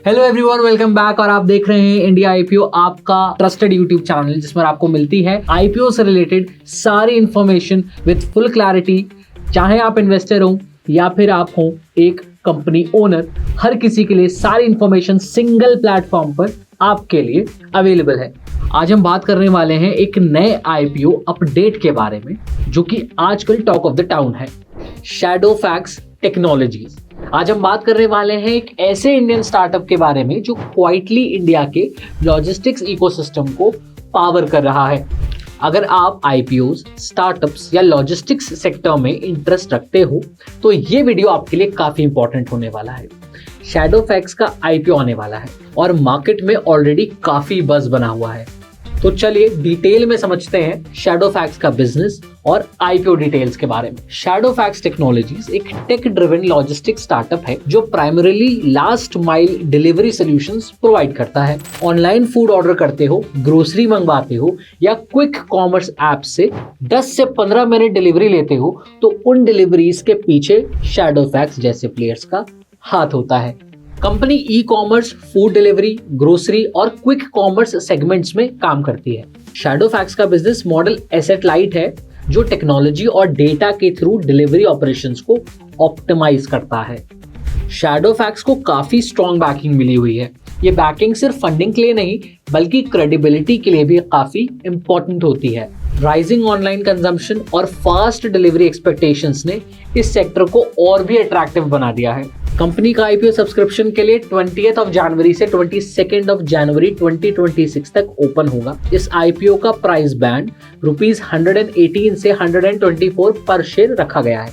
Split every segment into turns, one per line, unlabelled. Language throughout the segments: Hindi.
Hello everyone, welcome back. और आप देख रहे हैं इंडिया आईपीओ, आपका ट्रस्टेड यूट्यूब चैनल जिसमें आपको मिलती है आईपीओ से रिलेटेड सारी इंफॉर्मेशन विद फुल क्लैरिटी। चाहे आप इन्वेस्टर हो या फिर आप हो एक कंपनी ओनर, हर किसी के लिए सारी इंफॉर्मेशन सिंगल प्लेटफॉर्म पर आपके लिए अवेलेबल है। आज हम बात करने वाले हैं एक नए आईपीओ अपडेट के बारे में जो कि आजकल टॉक ऑफ द टाउन है, शैडोफैक्स टेक्नोलॉजीज। आज हम बात करने वाले हैं एक ऐसे इंडियन स्टार्टअप के बारे में जो क्वाइटली इंडिया के लॉजिस्टिक्स इकोसिस्टम को पावर कर रहा है। अगर आप आईपीओज, स्टार्टअप्स या लॉजिस्टिक्स सेक्टर में इंटरेस्ट रखते हो तो ये वीडियो आपके लिए काफी इंपॉर्टेंट होने वाला है। शैडोफैक्स का आईपीओ आने वाला है और मार्केट में ऑलरेडी काफी बज़ बना हुआ है। तो चलिए डिटेल में समझते हैं शैडोफैक्स का बिजनेस और आईपीओ डिटेल्स के बारे में। शैडोफैक्स टेक्नोलॉजीज एक टेक ड्रिवन लॉजिस्टिक्स स्टार्टअप है जो primarily last mile delivery solutions provide करता है। ऑनलाइन फूड ऑर्डर करते हो, ग्रोसरी मंगवाते हो या क्विक कॉमर्स ऐप से 10 से 15 मिनट डिलीवरी लेते हो तो उन डिलीवरीज के पीछे शैडोफैक्स जैसे प्लेयर्स का हाथ होता है। Company e commerce, food delivery, grocery और क्विक कॉमर्स सेगमेंट्स में काम करती है। शैडोफैक्स का बिजनेस मॉडल एसेट लाइट है जो टेक्नोलॉजी और डेटा के थ्रू डिलीवरी ऑपरेशंस को ऑप्टिमाइज करता है। शैडोफैक्स को काफी स्ट्रॉन्ग बैकिंग मिली हुई है। ये बैकिंग सिर्फ फंडिंग के लिए नहीं बल्कि क्रेडिबिलिटी के लिए भी काफी इंपॉर्टेंट होती है। राइजिंग ऑनलाइन कंजम्पशन और फास्ट डिलीवरी एक्सपेक्टेशंस ने इस सेक्टर को और भी अट्रैक्टिव बना दिया है। कंपनी का आईपीओ सब्सक्रिप्शन के लिए 20th of January से 22nd of January 2026 तक ओपन होगा। इस आईपीओ का प्राइस बैंड ₹118 से 124 पर शेयर रखा गया है।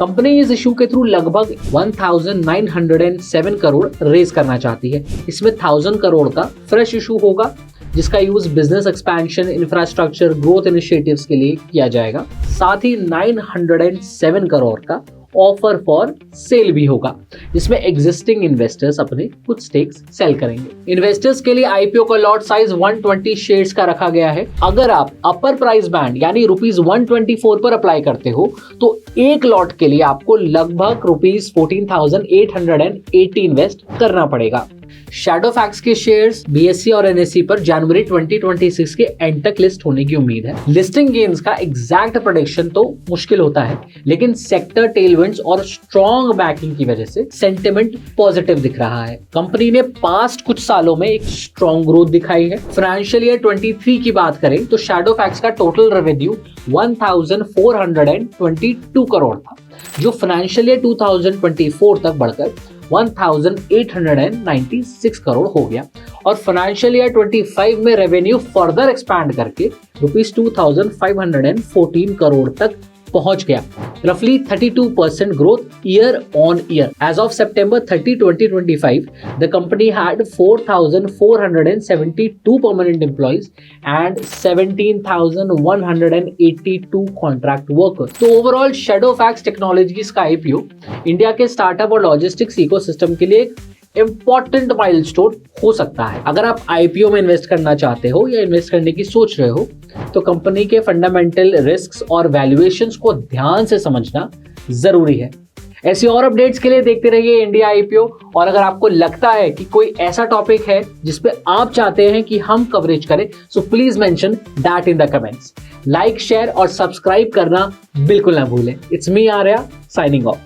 कंपनी इस इशू के थ्रू लगभग 1907 करोड़ रेज करना चाहती है। इसमें 1000 करोड़ का फ्रेश इशू होगा जिसका use business expansion, infrastructure, growth initiatives के लिए किया जाएगा। साथ ही 907 करोड़ का ऑफर फॉर सेल भी होगा जिसमें एग्जिस्टिंग इन्वेस्टर्स अपने कुछ स्टेक्स सेल करेंगे। इन्वेस्टर्स के लिए आईपीओ का लॉट साइज 120 शेयर्स का रखा गया है। अगर आप अपर प्राइस बैंड यानी ₹124 पर अप्लाई करते हो तो एक लॉट के लिए आपको लगभग ₹14,880 इन्वेस्ट करना पड़ेगा। शैडोफैक्स के शेयर्स बीएसई और एनएसई पर जनवरी 2026 के एंड तक लिस्ट होने की उम्मीद है। लिस्टिंग गेन्स का एग्जैक्ट प्रेडिक्शन तो मुश्किल होता है लेकिन सेक्टर टेलविंड्स और स्ट्रॉन्ग बैकिंग की वजह से सेंटिमेंट पॉजिटिव दिख रहा है। कंपनी ने पास्ट कुछ सालों में एक स्ट्रॉन्ग ग्रोथ दिखाई है। फाइनेंशियल ईयर 23 की बात करें तो शैडोफैक्स का टोटल रेवेन्यू 1422 करोड़ था जो फाइनेंशियल ईयर 2024 तक बढ़कर 1896 करोड़ हो गया और फाइनेंशियल ईयर 25 में रेवेन्यू फर्दर एक्सपैंड करके ₹2514 करोड़ तक पहुंच गया। रफली 32% growth year on year. As of September 30, 2025, the company had 4,472 permanent employees and 17,182 contract workers। तो ओवरऑल शैडोफैक्स टेक्नोलॉजीज का आईपीओ इंडिया के स्टार्टअप और लॉजिस्टिक्स इकोसिस्टम के लिए एक इंपॉर्टेंट माइलस्टोन हो सकता है। अगर आप आईपीओ में इन्वेस्ट करना चाहते हो या इन्वेस्ट करने की सोच रहे हो तो कंपनी के फंडामेंटल रिस्क्स और वैल्यूएशंस को ध्यान से समझना जरूरी है। ऐसी और अपडेट्स के लिए देखते रहिए इंडिया आईपीओ। और अगर आपको लगता है कि कोई ऐसा टॉपिक है जिसपे आप चाहते हैं कि हम कवरेज करें so please mention that in the comments. Like, share और सब्सक्राइब करना बिल्कुल ना भूलें। It's me Arya signing off.